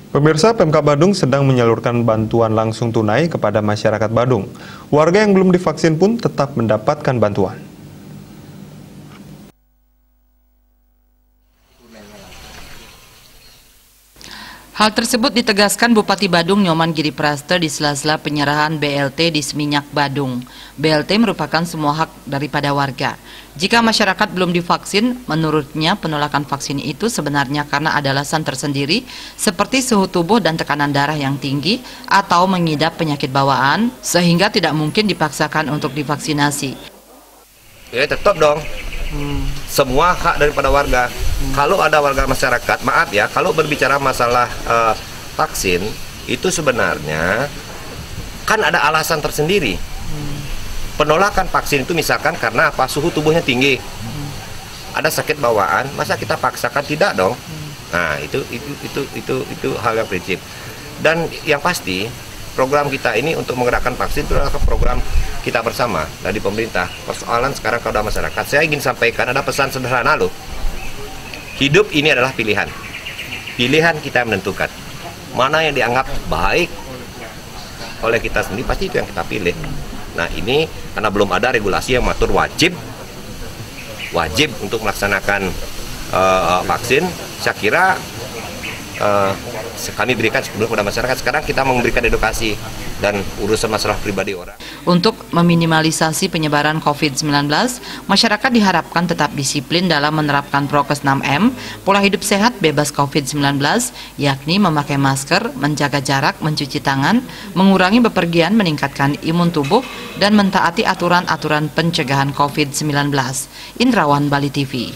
Pemirsa, Pemkab Badung sedang menyalurkan bantuan langsung tunai kepada masyarakat Badung. Warga yang belum divaksin pun tetap mendapatkan bantuan. Hal tersebut ditegaskan Bupati Badung Nyoman Giripraste di sela-sela penyerahan BLT di Seminyak Badung. BLT merupakan semua hak daripada warga. Jika masyarakat belum divaksin, menurutnya penolakan vaksin itu sebenarnya karena ada alasan tersendiri seperti suhu tubuh dan tekanan darah yang tinggi atau mengidap penyakit bawaan sehingga tidak mungkin dipaksakan untuk divaksinasi. Ya tetap dong. Semua hak daripada warga. Kalau ada warga masyarakat, maaf ya, kalau berbicara masalah vaksin itu sebenarnya kan ada alasan tersendiri. Penolakan vaksin itu misalkan karena apa? Suhu tubuhnya tinggi, ada sakit bawaan, masa kita paksakan? Tidak dong. Nah itu hal yang prinsip. Dan yang pasti program kita ini untuk menggerakkan vaksin itu adalah program kita bersama dari pemerintah. Persoalan sekarang kepada masyarakat, saya ingin sampaikan ada pesan sederhana loh. Hidup ini adalah pilihan. Pilihan kita menentukan. Mana yang dianggap baik oleh kita sendiri, pasti itu yang kita pilih. Nah ini karena belum ada regulasi yang mengatur wajib untuk melaksanakan vaksin, saya kira kami berikan sebelum kepada masyarakat. Sekarang kita memberikan edukasi dan urusan masalah pribadi orang. Untuk meminimalisasi penyebaran COVID-19, masyarakat diharapkan tetap disiplin dalam menerapkan prokes 6M, pola hidup sehat bebas COVID-19, yakni memakai masker, menjaga jarak, mencuci tangan, mengurangi bepergian, meningkatkan imun tubuh, dan mentaati aturan-aturan pencegahan COVID-19. Indrawan, Bali TV.